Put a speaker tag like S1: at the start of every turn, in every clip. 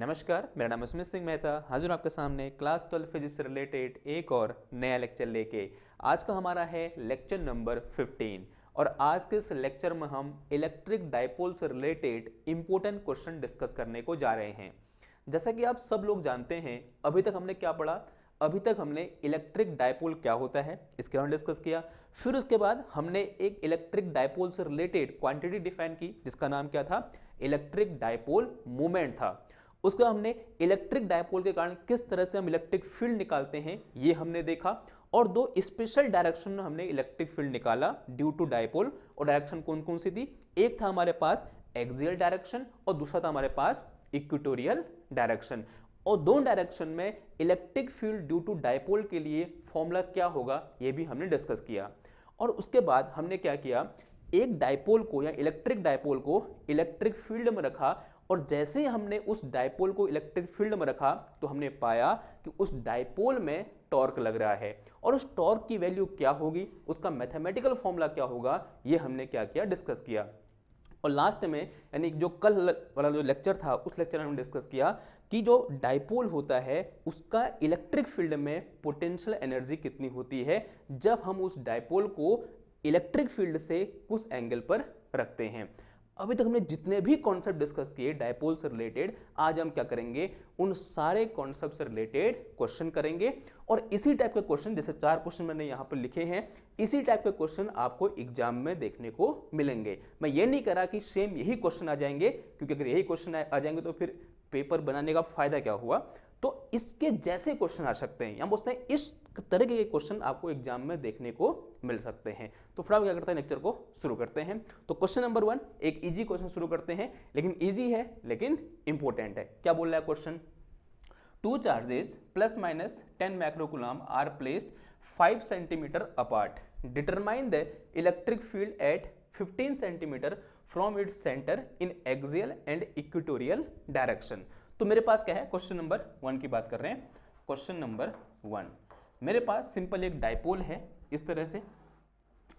S1: नमस्कार, मेरा नाम है सुमित सिंह मेहता। हाजिर हूं आपके सामने क्लास 12 फिजिक्स से रिलेटेड एक और नया लेक्चर लेके। आज का हमारा है लेक्चर नंबर 15 और आज के इस लेक्चर में हम इलेक्ट्रिक डाइपोल से रिलेटेड इंपॉर्टेंट क्वेश्चन डिस्कस करने को जा रहे हैं। जैसा कि आप सब लोग जानते हैं, अभी तक हमने क्या पढ़ा? अभी तक हमने इलेक्ट्रिक डाइपोल क्या होता है इसके बारे में डिस्कस किया। फिर उसके बाद हमने एक इलेक्ट्रिक डाइपोल से रिलेटेड क्वांटिटी डिफाइन की जिसका नाम क्या था? इलेक्ट्रिक डाइपोल मोमेंट था। उसका हमने इलेक्ट्रिक डायपोल के कारण किस तरह से हम इलेक्ट्रिक फील्ड निकालते हैं ये हमने देखा, और दो स्पेशल डायरेक्शन में हमने इलेक्ट्रिक फील्ड निकाला ड्यू टू डायपोल। और डायरेक्शन कौन कौन सी थी? एक था हमारे पास एक्सियल डायरेक्शन और दूसरा था हमारे पास इक्वेटोरियल डायरेक्शन। और दोनों डायरेक्शन में electric field due to dipole के लिए फॉर्मूला क्या होगा ये भी हमने डिस्कस किया। और उसके बाद हमने क्या किया, एक डायपोल को या इलेक्ट्रिक डायपोल को इलेक्ट्रिक फील्ड में रखा, और जैसे ही हमने उस डायपोल को इलेक्ट्रिक फील्ड में रखा तो हमने पाया कि उस डायपोल में टॉर्क लग रहा है, और उस टॉर्क की वैल्यू क्या होगी, उसका मैथमेटिकल फॉर्मूला क्या होगा, ये हमने क्या किया, डिस्कस किया। और लास्ट में यानी जो कल वाला जो लेक्चर था उस लेक्चर में हमने डिस्कस किया कि जो डायपोल होता है उसका इलेक्ट्रिक फील्ड में पोटेंशियल एनर्जी कितनी होती है जब हम उस डायपोल को इलेक्ट्रिक फील्ड से कुछ एंगल पर रखते हैं। अभी तक हमने जितने भी कॉन्सेप्ट डिस्कस किए डायपोल से रिलेटेड, आज हम क्या करेंगे, उन सारे कॉन्सेप्ट से रिलेटेड क्वेश्चन करेंगे। और इसी टाइप के क्वेश्चन, जैसे 4 क्वेश्चन मैंने यहाँ पर लिखे हैं, इसी टाइप के क्वेश्चन आपको एग्जाम में देखने को मिलेंगे। मैं ये नहीं कह रहा कि सेम यही क्वेश्चन आ जाएंगे, क्योंकि अगर यही क्वेश्चन आ जाएंगे तो फिर पेपर बनाने का फायदा क्या हुआ। तो इसके जैसे क्वेश्चन आ सकते हैं, हम बोलते हैं इस तरह के क्वेश्चन आपको एग्जाम में देखने को मिल सकते हैं। तो फटाफट क्या करते हैं, लेक्चर को शुरू करते हैं। तो क्वेश्चन नंबर 1, एक इजी क्वेश्चन शुरू करते हैं, लेकिन इजी है लेकिन इंपॉर्टेंट है। क्या बोल रहा है question? 2 charges plus minus 10 microcoulomb are placed 5 centimetre apart. Determine the electric field at 15 centimetre from its centre in axial and equatorial direction. तो मेरे पास क्या है, क्वेश्चन नंबर 1 की बात कर रहे हैं। क्वेश्चन नंबर 1, मेरे पास सिंपल एक डायपोल है इस तरह से,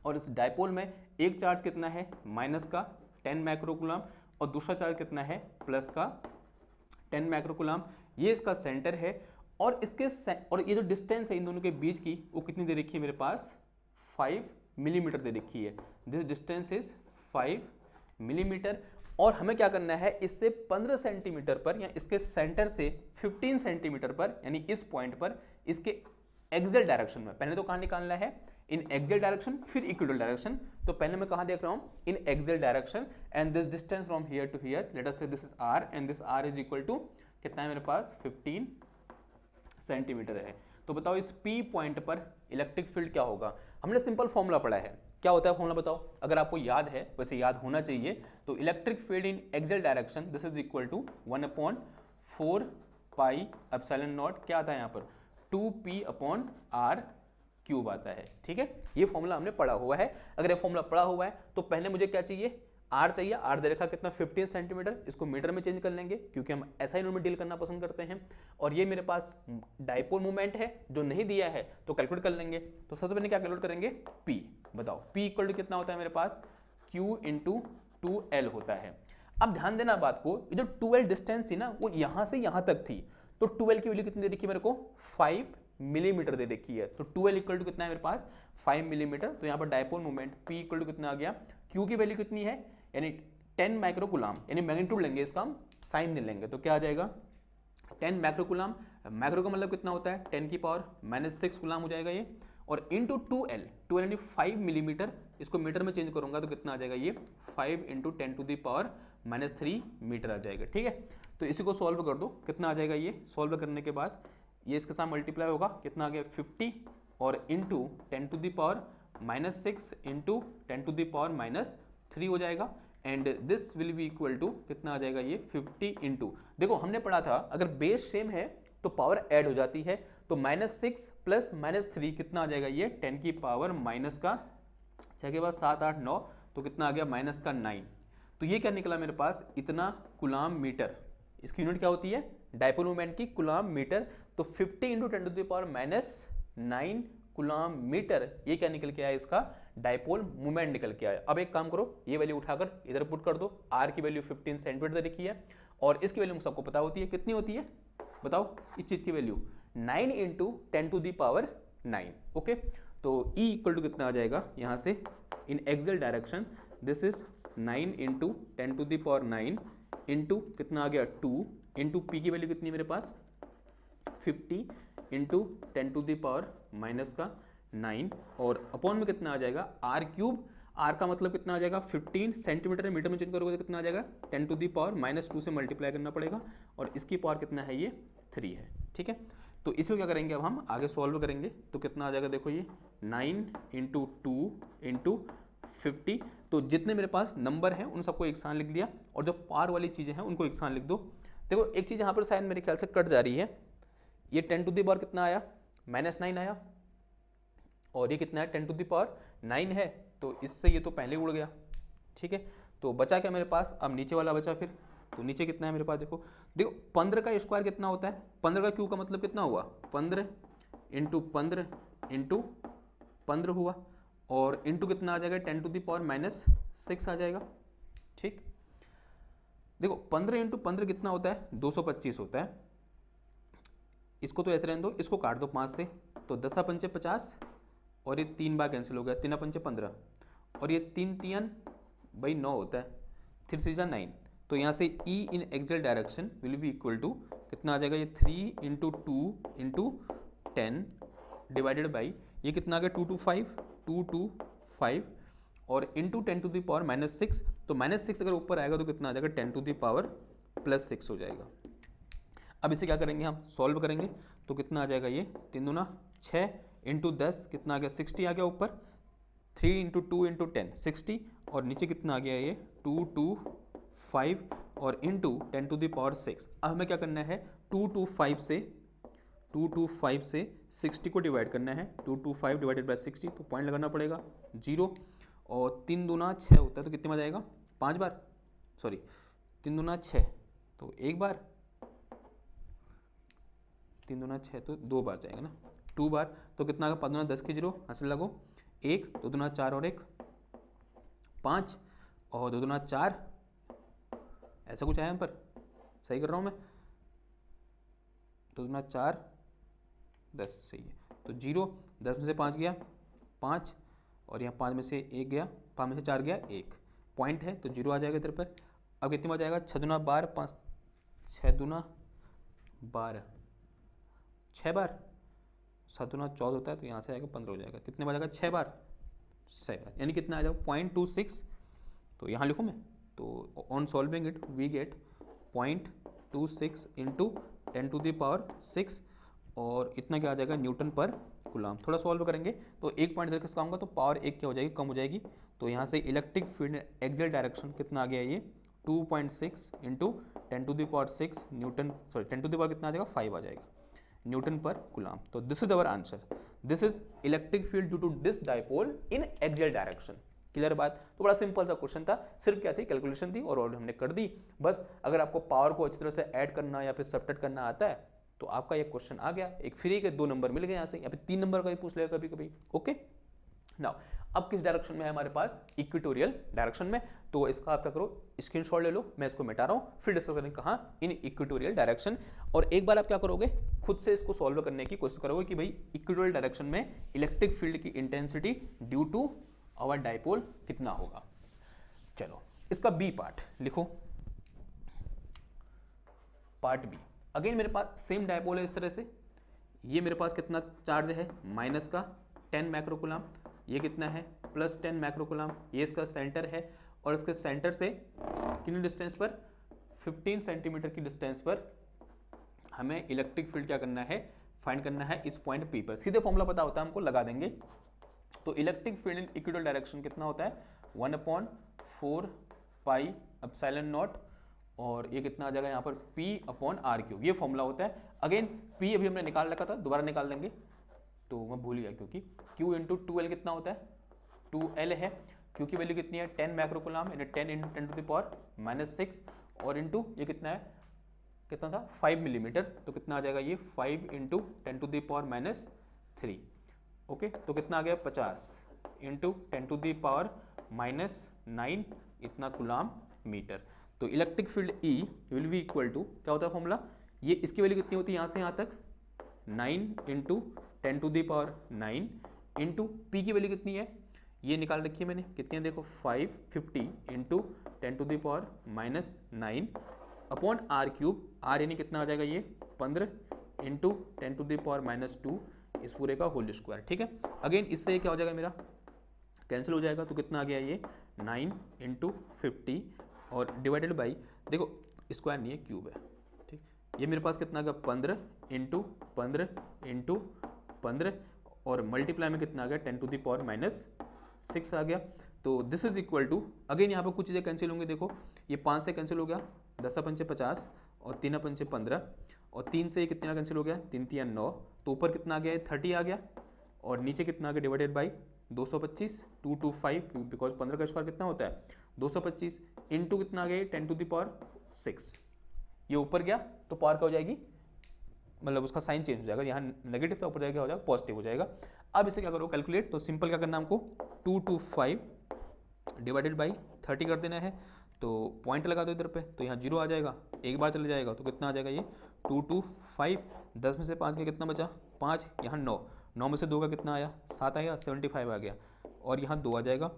S1: और इस डायपोल में एक चार्ज कितना है, माइनस का 10 माइक्रोकूलम, और दूसरा चार्ज कितना है, प्लस का 10 माइक्रोकूलम। ये इसका सेंटर है, और और ये जो डिस्टेंस है इन दोनों के बीच की वो कितनी दे रखी है मेरे पास, 5 मिलीमीटर दे रखी है। This distance is 5 millimetre. और हमें क्या करना है, इससे 15 सेंटीमीटर पर या इसके सेंटर से 15 सेंटीमीटर पर, यानी इस पॉइंट पर इसके एक्सियल डायरेक्शन में, पहले तो कहां निकालना है, इन एक्सियल डायरेक्शन फिर इक्वेटोरियल डायरेक्शन। तो पहले मैं कहां देख रहा हूं, in axial direction, and this distance from here to here, let us say this is R, and this R is equal to कितना है मेरे पास, 15 सेंटीमीटर है। तो बताओ इस P पॉइंट पर इलेक्ट्रिक फील्ड क्या होगा? हमने सिंपल फॉर्मूला पढ़ा है, क्या होता है फॉर्मूला बताओ, अगर आपको याद है, वैसे याद होना चाहिए। तो electric field in axial direction this is equal to 1/4 pi epsilon naught, क्या आता है यहाँ पर, 2p/r क्यूब आता है। ठीक है, ये फॉर्मूला हमने पढ़ा हुआ है। अगर ये फॉर्मूला पढ़ा हुआ है तो पहले मुझे क्या चाहिए, आर चाहिए। आर दे रखा कितना, 15 सेंटीमीटर, इसको मीटर में चेंज कर लेंगे क्योंकि हम ऐसा ही में डील करना पसंद करते हैं। और ये मेरे पास डायपोल मूवमेंट है, जो नहीं दिया है तो कैलकुलेट कर लेंगे। तो सबसे पहले क्या कैलकुलेट करेंगे, पी। बताओ पी इक्वल टू कितना होता है मेरे पास, क्यू इंटू 2l होता है। अब ध्यान देना बात को, ये जो 2l डिस्टेंस थी ना वो यहां से यहां तक थी, तो 2l की वैल्यू कितनी दे रखी है मेरे को, 5 मिलीमीटर दे रखी है। तो 2l इक्वल टू कितना है मेरे पास, 5 मिलीमीटर। तो यहाँ पर dipole movement P equal to कितना आ गया, Q की वैल्यू कितनी है, यानी 10 माइक्रोकूलम, यानी मैग्नीट्यूड लेंगे इसका, हम साइन नहीं लेंगे, तो क्या आ जाएगा, 10 माइक्रोकूलम। माइक्रो का मतलब कितना होता है, 10 की पावर -6 कूलम हो जाएगा ये, और इंटू 2l, 2l यानी 5 मिलीमीटर, इसको मीटर में चेंज करूंगा तो कितना आ जाएगा ये, 5 into 10 to the power -3 metre आ जाएगा। ठीक है, तो इसी को सॉल्व कर दो, कितना आ जाएगा ये, सॉल्व करने के बाद ये इसके साथ मल्टीप्लाई होगा, कितना आ गया 50, और into 10 to the power -6 into 10 to the power -3 हो जाएगा, and this will be equal to कितना आ जाएगा ये, 50 इंटू, देखो हमने पढ़ा था अगर बेस सेम है तो पावर ऐड हो जाती है। तो -6 प्लस -3 कितना आ जाएगा ये, 10 की पावर माइनस का 6 के बाद 7 8 9, तो कितना आ गया -9। तो ये क्या निकला मेरे पास, इतना कूलम मीटर। इसकी यूनिट क्या होती है, डायपोल मोमेंट की, कूलम मीटर। तो 50 into 10 to the power -9 coulomb metre, ये क्या निकल के आया इसका डाइपोल मूवमेंट निकल के आया। अब एक काम करो, ये वैल्यू उठाकर इधर पुट कर दो, आर की वैल्यू 15 सेंटीमीटर लिखी है और इसकी वैल्यू सबको पता होती है, कितनी होती है बताओ इस चीज की value 9 into 10 to the power 9। Okay, तो E इक्वल टू कितना आ जाएगा यहाँ से in axial direction, this is 9 into 10 to the power 9 into कितना आ गया 2 इंटू पी की वैल्यू कितनी है मेरे पास 50 into 10 to the power minus का 9 और अपॉन में कितना आ जाएगा आर क्यूब। आर का मतलब कितना आ जाएगा 15 सेंटीमीटर, मीटर में चेंज करोगे तो कितना आ जाएगा 10 टू दी पावर -2 से मल्टीप्लाई करना पड़ेगा और इसकी पावर कितना है ये 3 है। ठीक है, तो इसको क्या करेंगे अब हम आगे सॉल्व करेंगे तो कितना आ जाएगा देखो ये 9 इंटू 2 इंटू 50। तो जितने मेरे पास नंबर हैं उन सबको एक साथ लिख दिया और जो पावर वाली चीज़ें हैं उनको एक साथ लिख दो। देखो एक चीज़ यहाँ पर शायद मेरे ख्याल से कट जा रही है, ये 10 टू दी पावर कितना आया -9 आया और ये कितना है 10 टू दी पावर 9 है, तो इससे ये तो पहले उड़ गया। ठीक है, तो बचा क्या मेरे पास, अब नीचे वाला बचा फिर, तो नीचे कितना है मेरे पास देखो 15 का स्क्वायर कितना होता है, 15 का क्यूब का मतलब कितना हुआ 15 इंटू 15 इंटू 15 हुआ और इंटू कितना आ जाएगा 10 टू दी पावर -6 आ जाएगा। ठीक, देखो 15 इंटू 15 कितना होता है 225 होता है, इसको तो ऐसे रहने दो, इसको काट दो 5 से, तो 10 पंचे 50 और ये 3 बार कैंसिल हो गया, 3 पंचे 15 और ये 3 3 बाई 9 होता है, 3 3 9। तो यहाँ से E in axial direction will be equal to कितना आ जाएगा ये 3 इंटू 2 इंटू 10 डिवाइडेड बाई ये कितना आ गया 2 2 5 और इंटू 10 टू दी पावर -6। तो -6 अगर ऊपर आएगा तो कितना आ जाएगा 10 टू दी पावर +6 हो जाएगा। अब इसे क्या करेंगे हम सॉल्व करेंगे तो कितना आ जाएगा ये 3 दूना 6 इंटू 10 कितना आ गया 60 आ गया ऊपर, 3 इंटू 2 इंटू 10 60 और नीचे कितना आ गया ये 2 2 5 और इंटू 10 टू दी पावर 6। अब हमें क्या करना है 2 2 5 से 60 को डिवाइड करना है, 2 2 5 डिवाइडेड बाई 60 तो पॉइंट लगाना पड़ेगा 0 और 3 दूना 6 होता है तो कितने में जाएगा 5 बार, सॉरी 3 दूना 6 तो 1 बार, 3 दूना 6 तो 2 बार जाएगा ना, 2 बार तो कितना आएगा 5 दूना 10 के 0 हंस लगो 1 2 दूना 4 और 1 5 और 2 दूना 4, ऐसा कुछ आया यहाँ पर, सही कर रहा हूँ मैं, 2 दूना 4 10 सही है, तो 0 10 में से 5 गया 5 और यहाँ 5 में से 1 गया, 5 में से 4 गया 1 पॉइंट है तो 0 आ जाएगा इधर पर। अब कितने में जाएगा 6 दूना 12 5 6 दूना 12 6 बार, 7 दूना 14 होता है तो यहाँ से आएगा 15 हो जाएगा, कितने बार जाएगा 6 बार 6 बार, यानी कितना आ जाएगा 0.26। तो यहाँ लिखूँ मैं, तो on solving it we get 0.26 into 10 to the power 6 और इतना क्या आ जाएगा न्यूटन पर कूलम। थोड़ा सॉल्व करेंगे तो एक पॉइंट इधर किसका होगा तो पावर एक क्या हो जाएगी कम हो जाएगी, तो यहाँ से इलेक्ट्रिक फील्ड एक्सियल डायरेक्शन कितना आ गया ये 2.6 into 10 to the power 6 newton, sorry 10 to the power कितना आ जाएगा 5 आ जाएगा न्यूटन पर कूलम। तो this is our answer, this is electric field due to this dipole in axial direction. Clear बात, तो बड़ा सिंपल सा क्वेश्चन था, सिर्फ क्या थी कैलकुलेशन थी और हमने कर दी बस। अगर आपको पावर को अच्छी तरह से ऐड करना या फिर सब्ट्रैक्ट करना आता है तो आपका ये क्वेश्चन आ गया, एक फ्री के 2 नंबर मिल गए यहाँ से, या फिर 3 नंबर का भी पूछ लेगा कभी कभी। ओके नाउ अब किस डायरेक्शन में है हमारे पास इक्वेटोरियल डायरेक्शन में, तो इसका आप क्या करो स्क्रीनशॉट ले लो, मैं इसको मिटा रहा हूँ, फिर डिस्कस करेंगे कहाँ इन इक्वेटोरियल डायरेक्शन। और एक बार आप क्या करोगे खुद से इसको सॉल्व करने की कोशिश करोगे कि भाई इक्वेटोरियल डायरेक्शन में इलेक्ट्रिक फील्ड की intensity due to our dipole कितना होगा। चलो इसका बी पार्ट लिखो, पार्ट बी। अगेन मेरे पास सेम डाइपोल है इस तरह से, ये मेरे पास कितना चार्ज है माइनस का 10 माइक्रोकूलम, ये कितना है प्लस 10 माइक्रोकूलम, ये इसका सेंटर है और इसके सेंटर से कितनी डिस्टेंस पर 15 सेंटीमीटर की डिस्टेंस पर हमें इलेक्ट्रिक फील्ड क्या करना है फाइंड करना है इस पॉइंट पी पर। सीधे फॉर्मूला पता होता है हमको, लगा देंगे। तो electric field in equatorial direction कितना होता है 1/4 पाई एप्सिलॉन नॉट और ये कितना आ जाएगा यहाँ पर P/r3, ये फॉर्मूला होता है। अगेन P अभी हमने निकाल रखा था, दोबारा निकाल देंगे तो मैं भूल गया क्योंकि Q इंटू 2L कितना होता है 2L है, Q की वैल्यू कितनी है 10 माइक्रोकूलम यानी 10 इंटू 10 टू द पावर -6 और इंटू ये कितना है कितना था 5 मिलीमीटर, तो कितना आ जाएगा ये 5 into 10 to the power -3। Okay तो कितना आ गया 50 इंटू 10⁻⁻⁹ इतना कूलाम मीटर। तो electric field E will be equal to, क्या होता है फॉर्मूला, ये इसकी वैल्यू कितनी होती है यहाँ से यहाँ तक 9 इंटू 10⁻⁹ इंटू पी की वैल्यू कितनी है, ये निकाल रखी है मैंने, कितनी है देखो 550 into 10⁻⁹ upon R cube, R यानी कितना आ जाएगा ये 15 इंटू 10⁻⁻2 इस पूरे का होल स्क्वायर। ठीक है, अगेन इससे क्या हो जाएगा मेरा कैंसिल हो जाएगा, तो कितना आ गया ये 9 इंटू 50 और डिवाइडेड बाई, देखो स्क्वायर नहीं है क्यूब है, ठीक, ये मेरे पास कितना आ गया 15 इंटू 15 इंटू 15 और मल्टीप्लाई में कितना आ गया 10⁻⁻6 आ गया। तो this is equal to, again यहाँ पर कुछ चीज़ें कैंसिल होंगी, देखो ये 5 से कैंसिल हो गया, 10×5 50 और 3×5 15 और 3 से कितना कैंसिल हो गया, 3×3 9, तो ऊपर कितना आ गया 30 आ गया और नीचे कितना आ गया डिवाइडेड बाई 225 225 बिकॉज 15 का स्क्वायर कितना होता है 225 इंटू कितना आ गया 10⁻6, ये ऊपर गया तो पावर क्या हो जाएगी, मतलब उसका साइन चेंज हो जाएगा, यहाँ नेगेटिव था ऊपर जाएगा हो जाएगा पॉजिटिव हो जाएगा। अब इसे क्या करो कैलकुलेट, तो सिंपल क्या करना हमको 225 डिवाइडेड बाई 30 कर देना है, तो पॉइंट लगा दो इधर पे, तो यहाँ 0 आ जाएगा, एक बार चले जाएगा तो कितना आ जाएगा ये 225, 10 में से 5 का कितना बचा 5, यहाँ 9, 9 में से 2 का कितना आया 7 आया, 75 आ गया और यहाँ 2 आ जाएगा,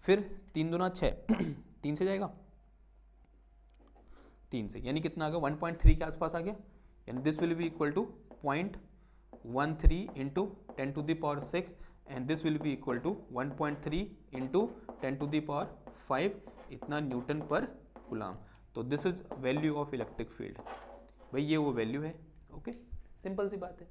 S1: फिर 3 दूना 6 3 से जाएगा 3 से, यानी कितना आ गया 1.3 के आसपास आ गया, यानी this will be equal to 0.13 into 10⁻6 and this will be equal to 1.3 into 10⁵ इतना न्यूटन पर कूलाम। तो this is value of electric field, भाई ये वो वैल्यू है। ओके, सिंपल सी बात है,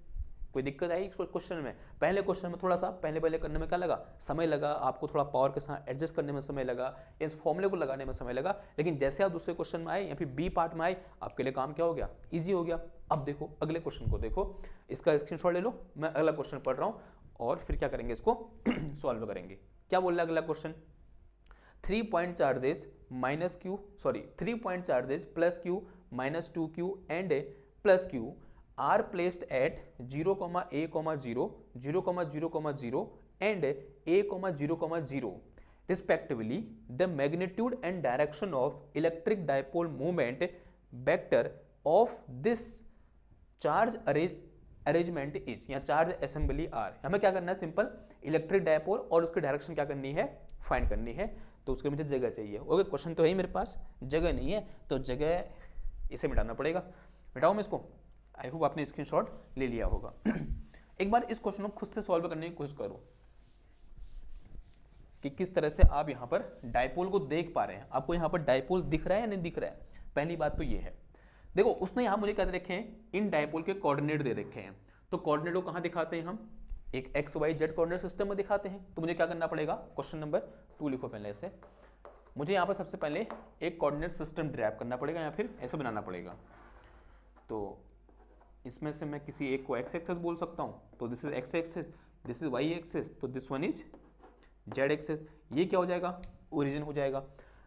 S1: कोई दिक्कत आई क्वेश्चन में, पहले क्वेश्चन में थोड़ा सा पहले करने में क्या लगा समय लगा, आपको थोड़ा पावर के साथ एडजस्ट करने में समय लगा, इस फॉर्मूले को लगाने में समय लगा, लेकिन जैसे आप दूसरे क्वेश्चन में आए या फिर बी पार्ट में आए आपके लिए काम क्या हो गया, इजी हो गया। अब देखो अगले क्वेश्चन को, देखो इसका स्क्रीनशॉट ले लो, मैं अगला क्वेश्चन पढ़ रहा हूँ और फिर क्या करेंगे इसको सॉल्व करेंगे। क्या बोल रहा है अगला question, 3 point charges plus q minus 2q and plus q are placed at 0,a,0, 0,0,0 and a,0,0 respectively. The magnitude and direction of electric dipole moment vector of this charge arrangement is, या charge assembly are, हमें क्या करना है simple electric dipole और उसकी direction क्या करनी है फाइंड करनी है, तो उसके मुझे जगह चाहिए। ओके, क्वेश्चन तो है ही मेरे पास, जगह नहीं है तो जगह इसे मिटाना पड़ेगा, मिटाओ मैं इसको, आई होप आपने स्क्रीनशॉट ले लिया होगा। एक बार इस क्वेश्चन को खुद से सॉल्व करने की कोशिश करो कि किस तरह से आप यहाँ पर डायपोल को देख पा रहे हैं, आपको यहाँ पर डायपोल दिख रहा है या नहीं दिख रहा है। पहली बात तो ये है, देखो उसने यहाँ मुझे क्या दे रखे हैं, इन डायपोल के कोऑर्डिनेट दे रखे हैं, तो कोऑर्डिनेट को कहाँ दिखाते हैं हम, एक X Y Z coordinate system में दिखाते हैं। तो मुझे क्या करना पड़ेगा, क्वेश्चन नंबर 2 लिखो पहले ऐसे, मुझे यहाँ पर सबसे पहले एक कोऑर्डिनेट सिस्टम ड्राइव करना पड़ेगा या फिर ऐसे बनाना पड़ेगा। तो इसमें से मैं किसी एक को एक्स एक्सिस बोल सकता हूँ, तो this is x axis, this is y axis, तो this one is z axis. ये क्या हो जाएगा, ओरिजिन हो जाएगा।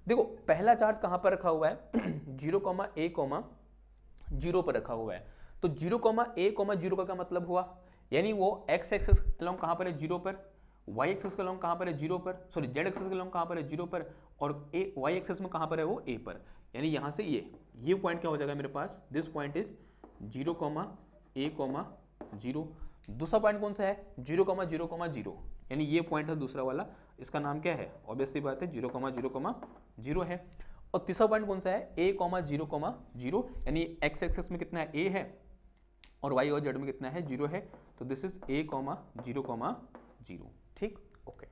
S1: देखो पहला चार्ज कहाँ पर रखा हुआ है 0,a,0 पर रखा हुआ है, तो 0,a,0 का क्या मतलब हुआ, यानी वो एक्स एक्सिस अलोंग कहाँ पर है 0 पर, वाई एक्सिस के अलोंग कहाँ पर है 0 पर, सॉरी जेड एक्सिस के अलोंग कहाँ पर है 0 पर, और ए वाई एक्सिस में कहाँ पर है वो a पर, यानी यहाँ से ये पॉइंट क्या हो जाएगा मेरे पास, दिस पॉइंट इज 0,a,0। दूसरा पॉइंट कौन सा है 0,0,0, यानी ये पॉइंट है दूसरा वाला, इसका नाम क्या है, ऑब्वियसली बात है 0,0,0 है। और तीसरा पॉइंट कौन सा है a,0,0, यानी एक्स एक्सिस में कितना है a है और y और z में कितना है 0 है, तो दिस इज a,0,0। ठीक, ओके।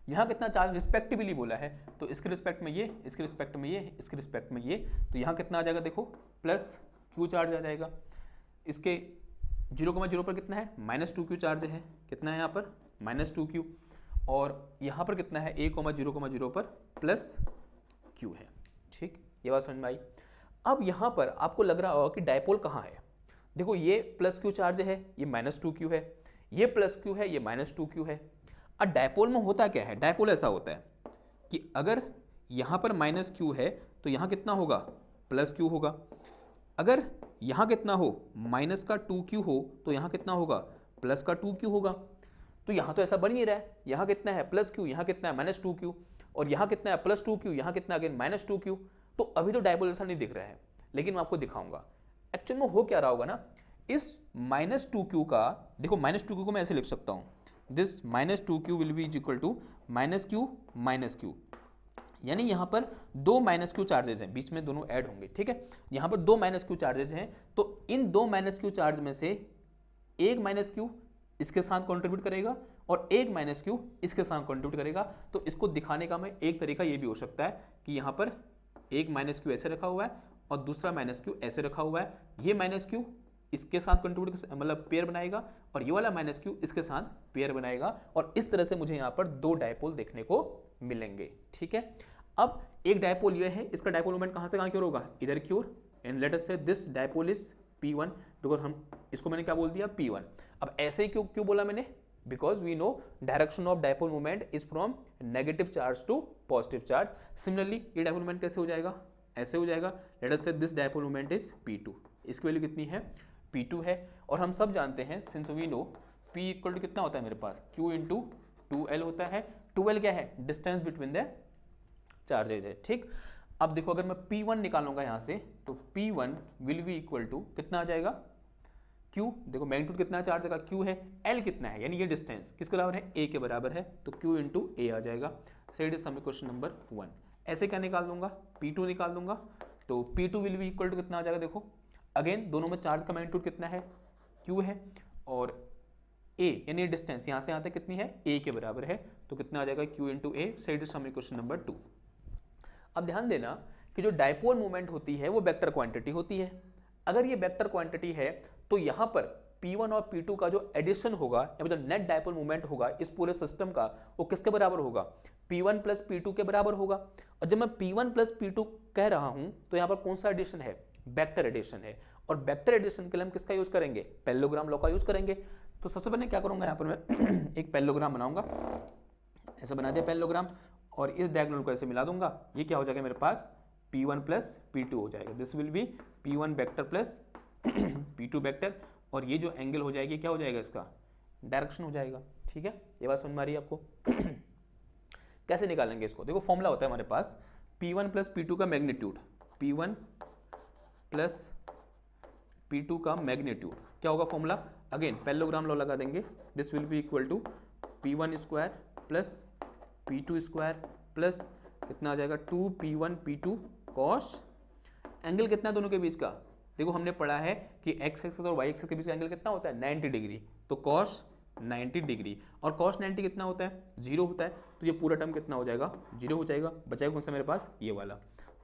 S1: यहाँ कितना चार्ज रिस्पेक्टिवली बोला है, तो इसके रिस्पेक्ट में ये, इसके रिस्पेक्ट में ये, इसके रिस्पेक्ट में ये, तो यहाँ कितना आ जाएगा देखो प्लस q चार्ज आ जाएगा। इसके 0,0 पर कितना है -2q चार्ज है, कितना है यहाँ पर -2q, और यहाँ पर कितना है a,0,0 पर प्लस q है। ठीक, ये बात समझ में आई। अब यहाँ पर आपको लग रहा होगा कि डायपोल कहाँ है, देखो ये प्लस q चार्ज है, ये -2q है, ये प्लस q है, ये -2q है। अब डायपोल में होता क्या है, डायपोल ऐसा होता है कि अगर यहाँ पर -q है तो यहाँ कितना होगा +q होगा, अगर यहाँ कितना हो -2q हो तो यहाँ कितना होगा +2q होगा। तो यहाँ तो ऐसा बन ही रहा है, यहाँ कितना है प्लस क्यू, यहाँ कितना है माइनस टू क्यू, और यहाँ कितना है प्लस टू क्यू, यहाँ कितना अगेन माइनस टू क्यू। तो अभी तो डायपोल जैसा नहीं दिख रहा है, लेकिन मैं आपको दिखाऊंगा एक्चुअल में हो क्या रहा होगा ना। इस माइनस टू क्यू का देखो, माइनस टू क्यू को मैं ऐसे लिख सकता हूँ, this minus two Q will be equal to minus Q, यानी यहाँ पर दो माइनस क्यू चार्जेज हैं, बीच में दोनों ऐड होंगे, ठीक है। यहाँ पर दो माइनस क्यू चार्जेज हैं, तो इन दो माइनस क्यू चार्ज में से एक माइनस क्यू इसके साथ कंट्रीब्यूट करेगा और एक माइनस क्यू इसके साथ कंट्रीब्यूट करेगा। तो इसको दिखाने का मैं एक तरीका ये भी हो सकता है कि यहाँ पर एक माइनस क्यू ऐसे रखा हुआ है और दूसरा माइनस क्यू ऐसे रखा हुआ है, ये माइनस क्यू इसके साथ कंट्रीब्यूट मतलब पेयर बनाएगा और ये वाला माइनस क्यू इसके साथ पेयर बनाएगा, और इस तरह से मुझे यहाँ पर दो डायपोल देखने को मिलेंगे, ठीक है। अब एक डायपोल ये है, इसका डायपोल मोमेंट कहाँ से कहाँ की ओर होगा, इधर की ओर, and let us say this dipole is P1, because हम इसको मैंने क्या बोल दिया P1। अब ऐसे ही क्यों बोला मैंने, because we know direction of dipole moment is from negative charge to positive charge. Similarly ये डायपोल मोमेंट कैसे हो जाएगा, ऐसे हो जाएगा, late us say this dipole moment is P2, इसकी वैल्यू कितनी है P2 है। और हम सब जानते हैं since we know P equal to कितना होता है मेरे पास, Q इंटू 2L होता है। 2L क्या है, डिस्टेंस बिटवीन द चार्जेज है, ठीक। अब देखो अगर मैं P1 निकालूंगा यहाँ से, तो P1 will be equal to कितना आ जाएगा Q, देखो मैग्नीट्यूड कितना चार्ज का Q है, L कितना है, यानी ये डिस्टेंस किसके बराबर है, A के बराबर है, तो Q इंटू A आ जाएगा। So it is some question number 1। ऐसे क्या निकाल दूंगा, P2 निकाल दूंगा, तो P2 will be equal to कितना आ जाएगा, देखो अगेन दोनों में चार्ज का मैग्नीट्यूड कितना है, Q है, और A यानी डिस्टेंस यहाँ से यहाँ तक कितनी है, A के बराबर है, तो कितना आ जाएगा Q into A। So it is some question number 2। अब ध्यान देना कि जो डायपोल मूवमेंट होती है वो वेक्टर क्वांटिटी होती है। अगर ये वेक्टर क्वांटिटी है तो यहाँ पर P1 और P2 का जो एडिशन होगा या जो नेट डायपोल मूवमेंट होगा इस पूरे सिस्टम का, वो किसके बराबर होगा, P1 प्लस P2 के बराबर होगा। और जब मैं P1 प्लस P2 कह रहा हूं तो यहाँ पर कौन सा एडिशन है, वेक्टर एडिशन है। और वेक्टर एडिशन के लिए हम किसका यूज करेंगे, पैरेललोग्राम लॉ का यूज करेंगे। तो सबसे पहले क्या करूंगा, यहाँ पर मैं एक पैरेललोग्राम बनाऊंगा, ऐसा बना दिया पैरेललोग्राम, और इस डायगोनल को ऐसे मिला दूंगा, ये क्या हो जाएगा मेरे पास P1 प्लस P2 हो जाएगा। This will B P1 vector plus P2 vector, और ये जो एंगल हो जाएगी क्या हो जाएगा, इसका डायरेक्शन हो जाएगा, ठीक है। ये बात समझ में आ रही है आपको। कैसे निकालेंगे इसको, देखो फॉर्मूला होता है हमारे पास P1 प्लस P2 का मैग्नीट्यूड, P1 प्लस P2 का मैग्नीट्यूड क्या होगा फॉर्मूला, अगेन पैरेललोग्राम लॉ लगा देंगे। This will be equal to P1 square plus P2 square plus कितना आ जाएगा 2P1 P2 कॉस, एंगल कितना है दोनों के बीच का, देखो हमने पढ़ा है कि x एक्सिस और y एक्सिस के बीच का एंगल कितना होता है 90 डिग्री, तो कॉस 90 डिग्री, और कॉस 90 कितना होता है 0 होता है, तो ये पूरा टर्म कितना हो जाएगा 0 हो जाएगा। बचाएगा कौन सा मेरे पास, ये वाला।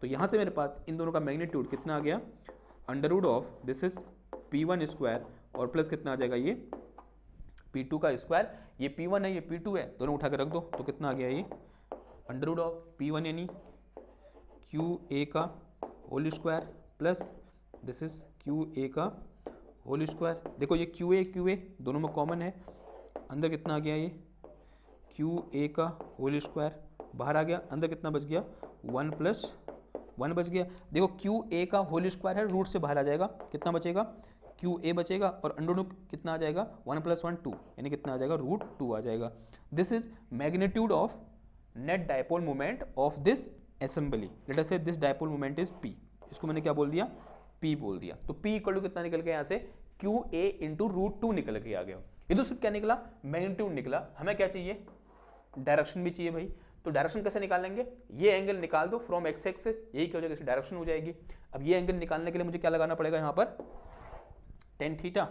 S1: तो यहाँ से मेरे पास इन दोनों का मैग्नीट्यूड कितना आ गया, under root of this is P1 square और प्लस कितना आ जाएगा ये P2 का स्क्वायर, ये P1 है ये P2 है, दोनों उठा के रख दो, तो कितना आ गया ये अंडर रूट ऑफ P1 यानी QA का whole square plus this is QA का होल स्क्वायर। देखो ये QA दोनों में कॉमन है, अंदर कितना आ गया ये QA का होल स्क्वायर, बाहर आ गया, अंदर कितना बच गया 1 प्लस 1 बच गया। देखो QA का होल स्क्वायर है, रूट से बाहर आ जाएगा, कितना बचेगा QA बचेगा, और अंडर रूट कितना आ जाएगा 1 प्लस 1 2, यानी कितना आ जाएगा रूट 2 आ जाएगा। This is magnitude of net dipole moment of this assembly, let us say this dipole moment is P, इसको मैंने क्या बोल दिया P बोल दिया। तो P इक्वल टू कितना निकल गया यहाँ से QA इंटू रूट 2 निकल के आ गया। ये तो सिर्फ क्या निकला, मैग्नीट्यूड निकला। हमें क्या चाहिए, डायरेक्शन भी चाहिए भाई। तो डायरेक्शन कैसे निकालेंगे, ये एंगल निकाल दो फ्रॉम एक्स एक्सिस, यही क्या हो जाएगा, डायरेक्शन हो जाएगी। अब ये एंगल निकालने के लिए मुझे क्या लगाना पड़ेगा यहाँ पर tan थीटा,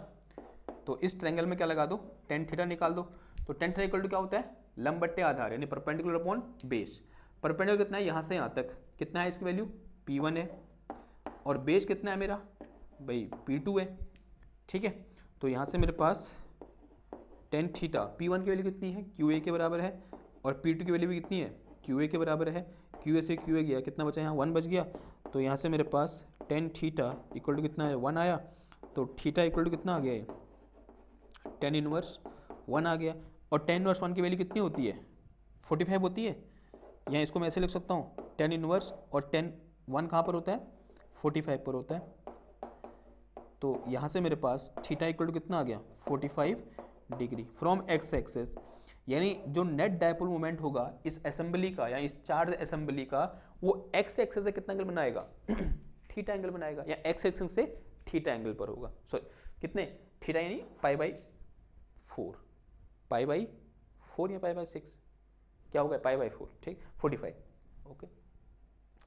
S1: तो इस ट्रायंगल में क्या लगा दो tan थीटा निकाल दो। तो tan थीटा इक्वल टू क्या होता है, लंब बट्टे आधार यानी परपेंडिकुलर अपॉन बेस। परपेंडिकुलर कितना है, यहाँ से यहाँ तक कितना है, इसकी वैल्यू P1 है, और बेस कितना है मेरा भाई P2 है, ठीक है। तो यहाँ से मेरे पास tan थीटा P1 की वैल्यू कितनी है QA के बराबर है, और P2 की वैल्यू भी कितनी है QA के बराबर है। QA से QA गया, कितना बचा यहाँ 1 बच गया। तो यहाँ से मेरे पास tan थीटा इक्वल टू कितना है 1 आया, तो थीटा इक्वल टू कितना आ गया है tan इनवर्स 1 आ गया। और tan इनवर्स 1 की वैल्यू कितनी होती है 45 होती है, यहाँ इसको मैं ऐसे लिख सकता हूँ tan इनवर्स, और tan 1 कहाँ पर होता है 45 पर होता है। तो यहाँ से मेरे पास थीटा इक्वल टू कितना आ गया 45 डिग्री फ्रॉम एक्स एक्सिस, यानी जो नेट डायपोल मोमेंट होगा इस असेंबली का या इस चार्ज असेंबली का, वो एक्स एक्सिस से कितना एंगल बनाएगा थीटा एंगल बनाएगा, या एक्स एक्सिस से थीटा एंगल पर होगा। सॉरी कितने, थीटा यानी पाई बाई 4, पाई बाई 4 या पाई बाई 6 क्या होगा, पाई बाई 4, ठीक 45। ओके,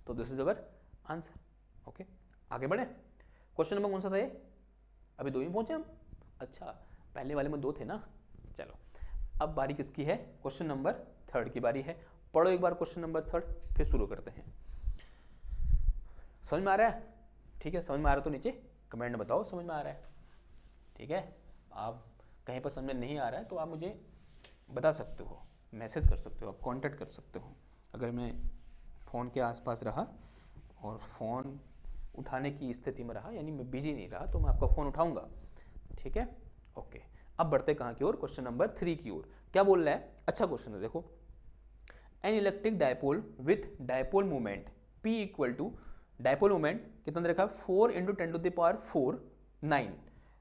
S1: तो this is our answer. Okay, आगे बढ़े। क्वेश्चन नंबर कौन सा था ये, अभी 2 ही पहुंचे हम। अच्छा, पहले वाले में 2 थे ना। चलो अब बारी किसकी है, क्वेश्चन नंबर 3 की बारी है। पढ़ो एक बार क्वेश्चन नंबर 3, फिर शुरू करते हैं। समझ में आ रहा है? ठीक है, समझ में आ रहा है तो नीचे कमेंट में बताओ समझ में आ रहा है। ठीक है, आप कहीं पर समझ में नहीं आ रहा है तो आप मुझे बता सकते हो, मैसेज कर सकते हो, आप कांटेक्ट कर सकते हो। अगर मैं फ़ोन के आसपास रहा और फ़ोन उठाने की स्थिति में रहा, यानी मैं बिजी नहीं रहा, तो मैं आपका फ़ोन उठाऊंगा। ठीक है, ओके। अब बढ़ते कहाँ की ओर, क्वेश्चन नंबर 3 की ओर। क्या बोल रहा है, अच्छा क्वेश्चन है, देखो। An electric dipole with dipole moment P equal to, dipole moment कितना दे रखा है, 4 × 10⁴ 9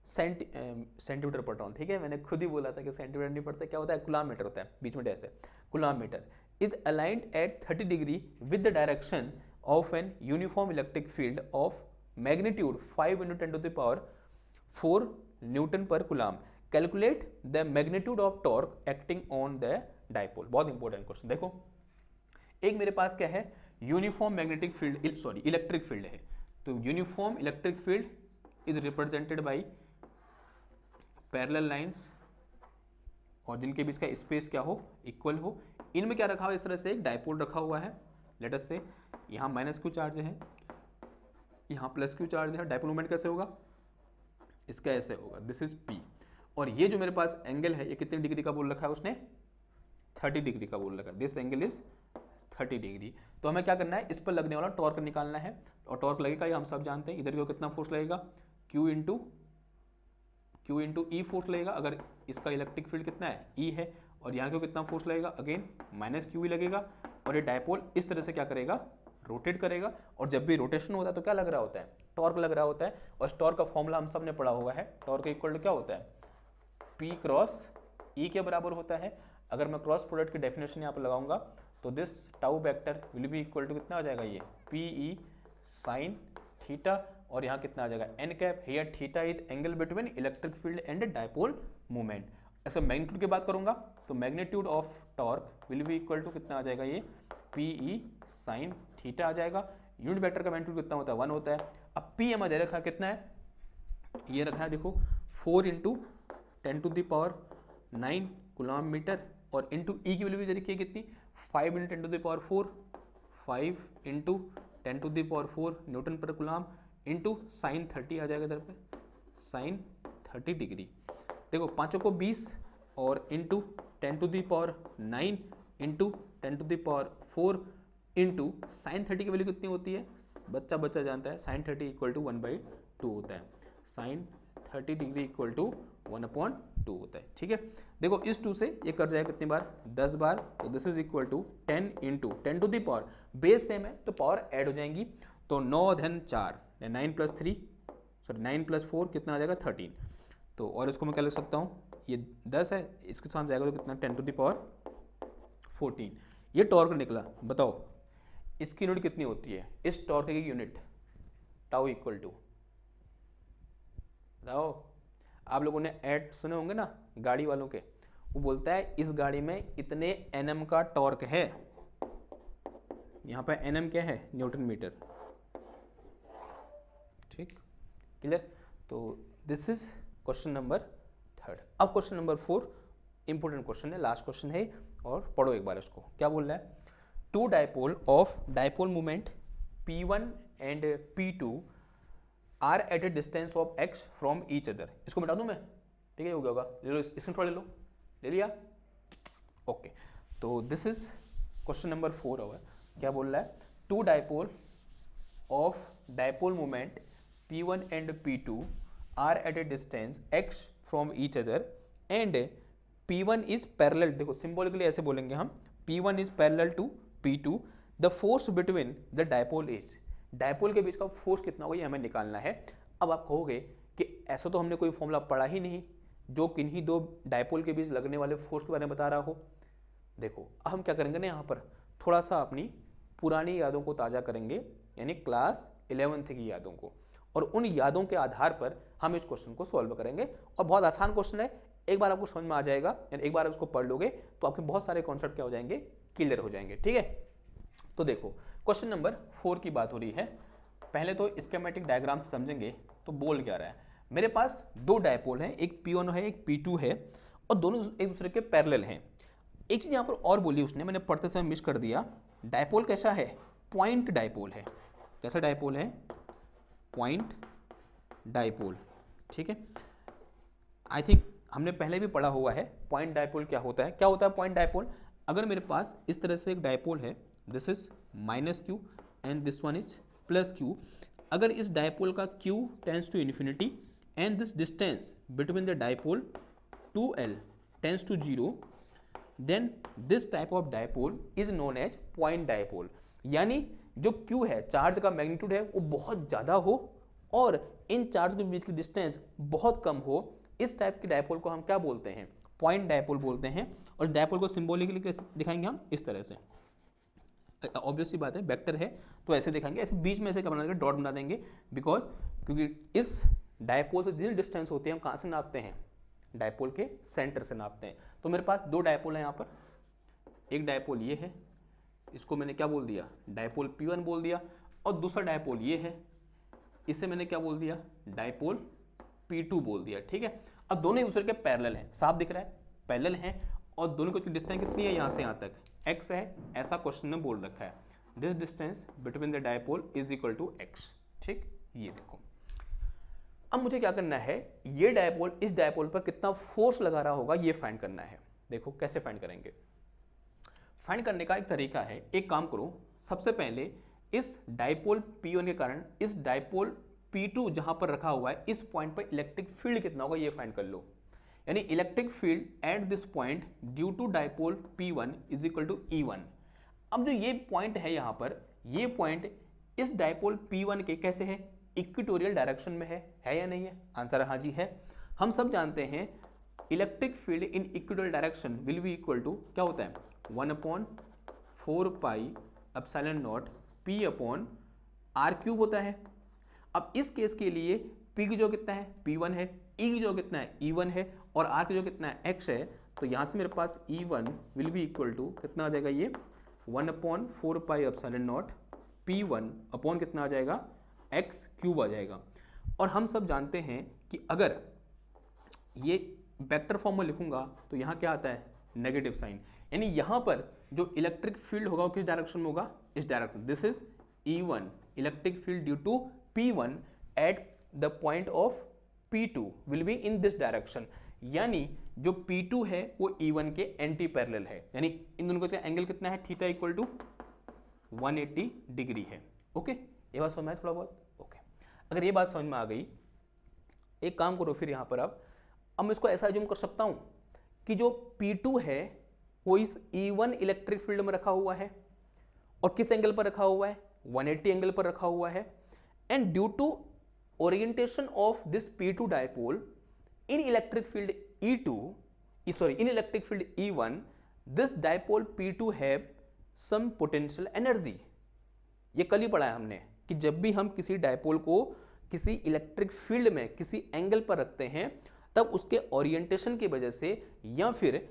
S1: सेंटीमीटर पढ़ रहा हूँ। ठीक है, मैंने खुद ही बोला था कि सेंटीमीटर नहीं पढ़ता, क्या होता है, कुलामीटर होता है, बीच में डैश है, coulomb metre is aligned at 30 degree with the direction of an uniform electric field of magnitude 5 × 10⁴ newton per coulomb. Calculate the magnitude of torque acting on the dipole. बहुत इंपॉर्टेंट क्वेश्चन। देखो, एक मेरे पास क्या है, uniform magnetic field, sorry electric field है। तो uniform electric field is represented by parallel lines, और जिनके बीच का स्पेस क्या हो, इक्वल हो। इनमें क्या रखा हुआ है, इस तरह से एक डायपोल रखा हुआ है। लेट अस से यहाँ -q चार्ज है, यहाँ +q चार्ज है। डायपोल मोमेंट कैसे होगा, इसका ऐसे होगा, दिस इज P। और ये जो मेरे पास एंगल है, ये कितने डिग्री का बोल रखा है उसने, 30 डिग्री का बोल रखा है। This angle is 30 degree. तो हमें क्या करना है, इस पर लगने वाला टॉर्क निकालना है। और टॉर्क लगेगा, ये हम सब जानते हैं, इधर को कितना फोर्स लगेगा, Q इंटू E फोर्स लगेगा। अगर इसका इलेक्ट्रिक फील्ड कितना है, E है, और यहाँ को कितना फोर्स लगेगा, अगेन -QE लगेगा। और ये डायपोल इस तरह से क्या करेगा, रोटेट करेगा। और जब भी रोटेशन होता है तो क्या लग रहा होता है, टॉर्क लग रहा होता है। और इस टॉर्क का फॉर्मूला हम सब ने पढ़ा हुआ है, टॉर्क इक्वल टू क्या होता है, P क्रॉस E के बराबर होता है। अगर मैं क्रॉस प्रोडक्ट की डेफिनेशन यहाँ पर लगाऊंगा तो this tau vector will be equal to कितना आ जाएगा, ये PE साइन थीटा, और यहाँ कितना आ जाएगा, n cap. Here theta is angle between electric field and dipole movement. ऐसे मैग्नीट्यूड की बात करूंगा तो magnitude of torque will be equal to कितना आ जाएगा, ये PE साइन थीटा आ जाएगा। यूनिट वेक्टर का मैग्नीट्यूड कितना होता है, 1 होता है। अब P हमें दे रखा है कितना है, ये रखा है देखो 4 × 10⁹ कूलम मीटर, और इंटू E की वैल्यू भी दे रखी है कितनी, 5 × 10⁴, 5 × 10⁴ न्यूटन पर कूलम, इंटू साइन 30 आ जाएगा इधर पे, साइन 30 डिग्री। देखो 5 को 20 और इंटू 10⁹ इंटू 10⁴ इंटू साइन 30 की वैल्यू कितनी होती है, बच्चा जानता है, साइन 30 इक्वल टू 1/2 होता है। साइन 30 डिग्री इक्वल टू 1/2 होता है। ठीक है, देखो इस 2 से ये कर जाएगा कितनी बार, 10 बार। तो this is equal to 10 into 10⁴, base same है तो पावर ऐड हो जाएंगी। तो 9 धन 4, 9 + 3, सॉरी 9 + 4 कितना आ जाएगा, 13। तो और इसको मैं क्या लिख सकता हूँ, ये 10 है, इसके साथ जाएगा तो कितना, 10⁴ ये टॉर्क निकला। बताओ इसकी यूनिट कितनी होती है, इस टॉर्क की यूनिट, टाउ इक्वल टू, बताओ। आप लोगों ने ऐड सुने होंगे ना गाड़ी वालों के, वो बोलता है इस गाड़ी में इतने Nm का टॉर्क है। यहाँ पे Nm क्या है, न्यूटन मीटर। ठीक, क्लियर। तो दिस इज क्वेश्चन नंबर 3। अब क्वेश्चन नंबर 4 इंपोर्टेंट क्वेश्चन है, लास्ट क्वेश्चन है, और पढ़ो एक बार इसको। क्या बोल रहा है, 2 dipole of dipole moment P1 and P2 are at a distance of x from each other. इसको मिटा दूं मैं, ठीक है, हो गया होगा, ले लो इसमें थोड़ा, ले लो, ले लिया, ओके। तो दिस इज क्वेश्चन नंबर 4 होगा। क्या बोल रहा है, 2 dipole of dipole moment P1 and P2 are at a distance x from each other and P1 is parallel, देखो सिंबॉलिकली ऐसे बोलेंगे हम, P1 is parallel to P2, the force between the dipole is, dipole के बीच का force कितना होगा ये हमें निकालना है। अब आप कहोगे कि ऐसा तो हमने कोई फॉर्मूला पढ़ा ही नहीं, जो किन्हीं दो डायपोल के बीच लगने वाले फोर्स के बारे में बता रहा हो। देखो हम क्या करेंगे ना, यहाँ पर थोड़ा सा अपनी पुरानी यादों को ताज़ा करेंगे, यानी क्लास 11th की यादों को, और उन यादों के आधार पर हम इस क्वेश्चन को सॉल्व करेंगे। और बहुत आसान क्वेश्चन है, एक बार आपको समझ में आ जाएगा, यानी एक बार उसको पढ़ लोगे तो आपके बहुत सारे कॉन्सेप्ट क्या हो जाएंगे, क्लियर हो जाएंगे। ठीक है, तो देखो क्वेश्चन नंबर 4 की बात हो रही है। पहले तो स्कीमेटिक डायग्राम से समझेंगे तो बोल क्या रहा है। मेरे पास दो डायपोल हैं, एक P1 है एक P2 है, और दोनों एक दूसरे के पैरेलल हैं। एक चीज यहाँ पर और बोली उसने, मैंने पढ़ते समय मिस कर दिया। डायपोल कैसा है, पॉइंट डायपोल है। कैसा डायपोल है, पॉइंट डायपोल। ठीक है, आई थिंक हमने पहले भी पढ़ा हुआ है पॉइंट डायपोल क्या होता है। क्या होता है पॉइंट डायपोल, अगर मेरे पास इस तरह से एक डायपोल है, this is -q and this one is +q, अगर इस डायपोल का q tends to infinity and this distance between the dipole 2l tends to 0, then this type of dipole is known as point dipole. यानी जो q है, charge का magnitude है, वो बहुत ज़्यादा हो और इन चार्ज के बीच की डिस्टेंस बहुत कम हो, इस टाइप के डायपोल को हम क्या बोलते हैं, पॉइंट डायपोल बोलते हैं। और डायपोल को सिंबॉलिकली कैसे दिखाएंगे हम, इस तरह से। ऑब्वियस सी बात है, वेक्टर है तो ऐसे दिखाएंगे, ऐसे बीच में ऐसे क्या बना देंगे, डॉट बना देंगे, बिकॉज क्योंकि इस डायपोल से जितनी डिस्टेंस होती है हम कहाँ से नापते हैं, डायपोल के सेंटर से नापते हैं। तो मेरे पास दो डायपोल है यहाँ पर, एक डायपोल ये है, इसको मैंने क्या बोल दिया, डायपोल P1 बोल दिया, और दूसरा डायपोल ये है, इसे मैंने क्या बोल दिया, डायपोल P2 बोल दिया। ठीक है, अब दोनों एक दूसरे के पैरेलल हैं, साफ दिख रहा है, पैरेलल हैं, और दोनों की डिस्टेंस कितनी है, यहाँ से यहाँ तक x है, ऐसा क्वेश्चन में बोल रखा है। This distance between the dipole is equal to x। ठीक, ये देखो। अब मुझे क्या करना है, ये डायपोल इस डायपोल पर कितना फोर्स लगा रहा होगा ये फाइंड करना है। देखो कैसे फाइंड करेंगे। फाइंड करने का एक तरीका है, एक काम करो, सबसे पहले इस डायपोल P1 के कारण इस डायपोल P2 जहां पर रखा हुआ है, इस पॉइंट पर इलेक्ट्रिक फील्ड कितना होगा ये फाइंड कर लो। यानी electric field at this point due to dipole P1 is equal to E1। अब जो ये पॉइंट है यहाँ पर, ये पॉइंट इस डायपोल P1 के कैसे है, इक्वेटोरियल डायरेक्शन में है या नहीं है? आंसर हाँ जी है। हम सब जानते हैं electric field in equatorial direction will be equal to क्या होता है, 1/4 pi epsilon naught P upon r³ होता है। अब इस केस के लिए P की जो कितना है, P1 है, E की जो कितना है, E1 है, और R की जो कितना है, X है। तो यहाँ से मेरे पास E1 will be equal to कितना आ जाएगा, ये 1/4 pi epsilon not P1 upon कितना आ जाएगा, x³ आ जाएगा। और हम सब जानते हैं कि अगर ये वेक्टर फॉर्म में लिखूंगा तो यहाँ क्या आता है, नेगेटिव साइन। यानी यहाँ पर जो इलेक्ट्रिक फील्ड होगा वो किस डायरेक्शन में होगा, इस direction. This is E1 electric field due to P1 at the point of P2 will be in this direction. यानी जो P2 है वो E1 के एंटी पैरेलल है, यानी इन दोनों का एंगल कितना है, थीटा इक्वल टू 180 डिग्री है। ओके, ये बात समझ में आया थोड़ा बहुत? ओके, अगर ये बात समझ में आ गई, एक काम करो फिर यहाँ पर अब मैं इसको ऐसा एज्यूम कर सकता हूँ कि जो P2 है वो इस E1 इलेक्ट्रिक फील्ड में रखा हुआ है, और किस एंगल पर रखा हुआ है, 180 एंगल पर रखा हुआ है। And due to orientation of this P2 dipole in electric field in electric field E1, this dipole P2 have some potential energy। ये कल ही पढ़ा है हमने कि जब भी हम किसी डायपोल को किसी इलेक्ट्रिक फील्ड में किसी एंगल पर रखते हैं, तब उसके ओरिएंटेशन की वजह से या फिर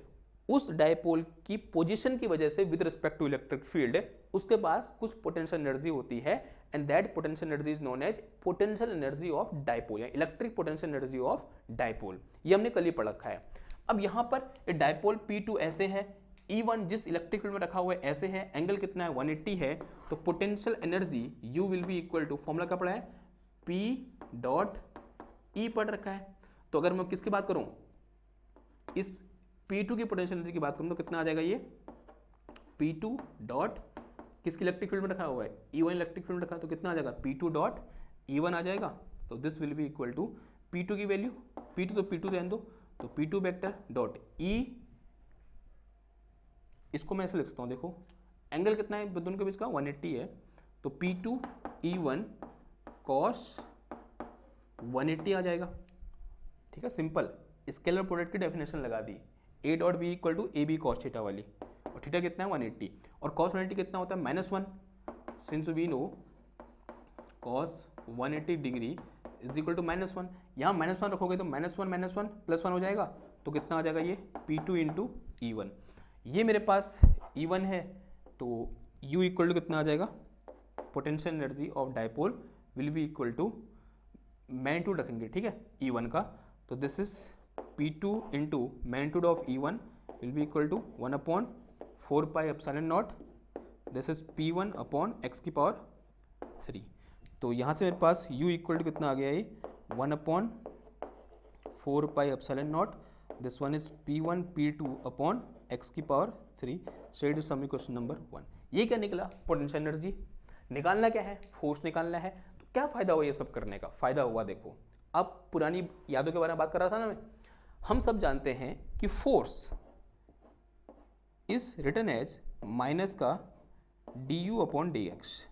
S1: उस डायपोल की पोजीशन की वजह से with respect to electric field उसके पास कुछ पोटेंशियल एनर्जी होती है, and that potential energy is known as potential energy of dipole या electric potential energy of dipole. ये हमने कल ही पढ़ रखा है। अब यहाँ पर डायपोल P2 ऐसे है, E1 जिस इलेक्ट्रिक फील्ड में रखा हुआ है ऐसे है, एंगल कितना है, 180 है, तो potential energy U will be equal to, formula क्या पड़ा है, P डॉट E पढ़ रखा है। तो अगर मैं किसकी बात करूं, इस P2 की पोटेंशियल एनर्जी की बात करूं तो कितना आ जाएगा, ये P2 डॉट किसकी इलेक्ट्रिक फील्ड में रखा हुआ है, E1 इलेक्ट्रिक फील्ड में रखा है, तो कितना आ जाएगा, P2 डॉट E1 आ जाएगा। तो this will be equal to P2 की वैल्यू, P2 तो P2 रहने दो, तो P2 वेक्टर डॉट E, इसको मैं ऐसे लिख सकता हूँ, देखो एंगल कितना है दोनों के बीच का, 180 है, तो P2 E1 cos 180 आ जाएगा। ठीक है, सिंपल, स्केलर प्रोडक्ट की डेफिनेशन लगा दी, a dot b equal to a b cos theta वाली, और थीटा कितना है 180, और कॉस 180 कितना होता है -1, since we know cos 180 degree is equal to -1, यहाँ -1 रखोगे तो -1 +1 हो जाएगा, तो कितना आ जाएगा ये P2 इंटू E1। ये मेरे पास E1 है, तो U इक्वल टू कितना आ जाएगा, potential energy of dipole will be equal to magnitude रखेंगे, ठीक है, E1 का, तो this is P2 into magnitude of E1 will be equal to 1/4 pi epsilon naught, this is P1 upon x की power 3। तो यहाँ से मेरे पास U इक्वल टू कितना आ गया, ये 1/4 pi epsilon naught, this one is P1 P2 upon x की power 3। So it is some question number 1। ये क्या निकला, पोटेंशियल एनर्जी निकालना, क्या है, फोर्स निकालना है। तो क्या फायदा हुआ ये सब करने का, फायदा हुआ देखो, अब पुरानी यादों के बारे में बात कर रहा था ना मैं, हम सब जानते हैं कि force is written as minus का du upon dx,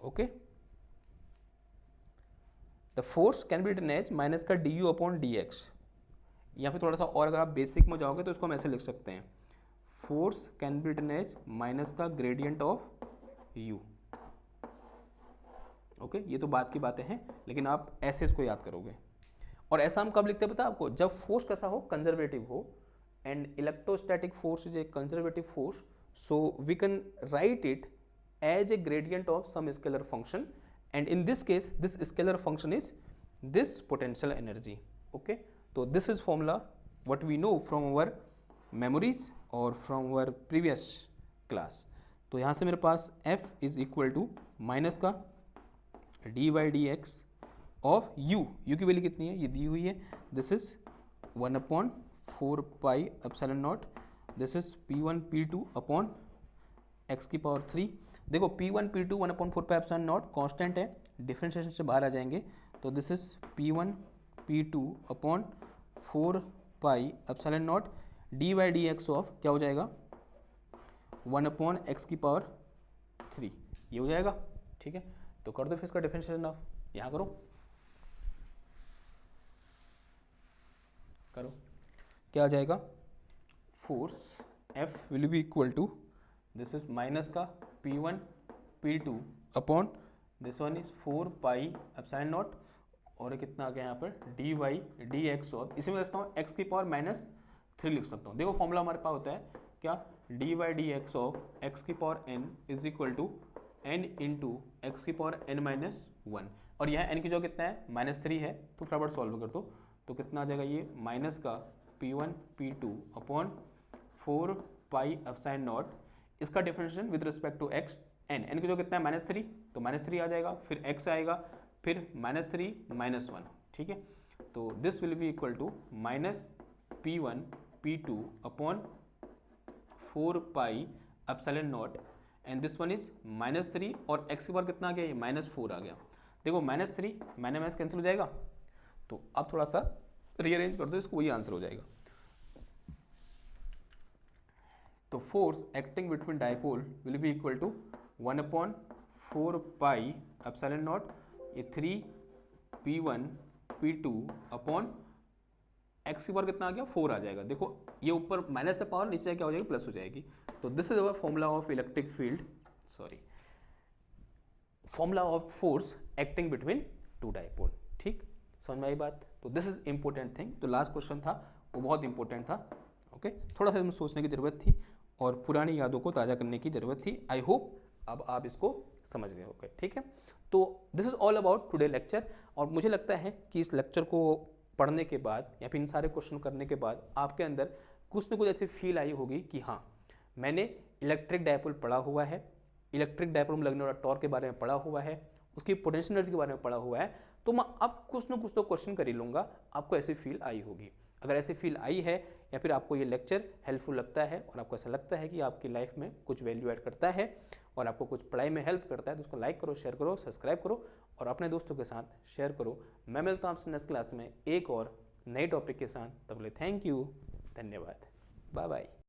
S1: okay, the force can be written as minus का du अपॉन dx, या फिर थोड़ा सा और अगर आप बेसिक में जाओगे तो इसको हम ऐसे लिख सकते हैं, force can be written as minus का ग्रेडियंट ऑफ u, ओके, ये तो बात की बातें हैं, लेकिन आप ऐसे इसको याद करोगे। और ऐसा हम कब लिखते हैं पता है आपको, जब फोर्स कैसा हो, कंजर्वेटिव हो, and electrostatic force is a conservative force, so we can write it as a gradient of some scalar function, and in this case this scalar function is this potential energy, okay. तो this is formula what we know from our memories और from our previous class. तो यहाँ से मेरे पास F is equal to minus का d/dx of u की value कितनी है, ये दी हुई है, this is 1/4 pi epsilon naught, this is P1 P2 upon x की पावर 3। देखो P1 P2 1/4 pi epsilon not constant है, डिफरेंशिएशन से बाहर आ जाएंगे, तो this is P1 P2 upon 4 pi epsilon not d/dx of क्या हो जाएगा 1/x की पावर 3, ये हो जाएगा, ठीक है। तो कर दो फिर इसका डिफरेंशिएशन, आप यहाँ करो, क्या आ जाएगा, force F will be equal to, this is minus का P1 P2 upon this one is 4 pi epsilon naught, और कितना आ गया यहाँ पर d/dx ऑफ, इसी में लिखता हूँ x की पावर -3 लिख सकता हूँ। देखो फॉर्मूला हमारे पास होता है क्या, d/dx ऑफ x की power n is equal to n into X की पावर n-1, और यहाँ n की जो कितना है -3 है, तो फटाफट सॉल्व कर दो, तो कितना आ जाएगा ये माइनस का P1 P2 upon 4 pi epsilon nought, इसका differentiation with respect to x, n की जो कितना है -3, तो -3 आ जाएगा, फिर x आएगा, फिर -3 -1, ठीक है। तो this will be equal to minus P1 P2 upon 4 pi epsilon naught, and this one is -3, और x की पावर कितना आ गया, ये -4 आ गया। देखो -3 माइनस कैंसिल हो जाएगा, तो अब थोड़ा सा रीअरेंज कर दो इसको, वही आंसर हो जाएगा। तो force acting between dipole will be equal to 1/4 pi epsilon naught, ये 3 P1 P2 अपॉन x की पावर कितना आ गया 4 आ जाएगा। देखो ये ऊपर माइनस है पावर, नीचे क्या हो जाएगी प्लस हो जाएगी। तो this is our formula of electric field, sorry formula of force acting between two dipole, ठीक, समझ में आई बात। तो दिस इज इंपॉर्टेंट थिंग, तो लास्ट क्वेश्चन था वो बहुत इंपॉर्टेंट था, ओके, थोड़ा सा सोचने की जरूरत थी और पुरानी यादों को ताज़ा करने की जरूरत थी। आई होप अब आप इसको समझ गए होंगे, ठीक है। तो this is all about today lecture, और मुझे लगता है कि इस लेक्चर को पढ़ने के बाद या फिर इन सारे क्वेश्चन करने के बाद आपके अंदर कुछ न कुछ ऐसी फील आई होगी कि हाँ मैंने इलेक्ट्रिक डायपोल पढ़ा हुआ है, इलेक्ट्रिक डायपोल में लगने वाला टॉर्क के बारे में पढ़ा हुआ है, उसकी पोटेंशियल एनर्जी के बारे में पढ़ा हुआ है, तो मैं अब कुछ न कुछ तो क्वेश्चन कर ही लूँगा। आपको ऐसी फील आई होगी, अगर ऐसी फील आई है या फिर आपको ये लेक्चर हेल्पफुल लगता है और आपको ऐसा लगता है कि आपकी लाइफ में कुछ वैल्यू ऐड करता है और आपको कुछ पढ़ाई में हेल्प करता है, तो उसको लाइक करो, शेयर करो, सब्सक्राइब करो और अपने दोस्तों के साथ शेयर करो। मैं मिलता हूँ आपसे नेक्स्ट क्लास में एक और नए टॉपिक के साथ, तब तक थैंक यू, धन्यवाद, बाय बाय।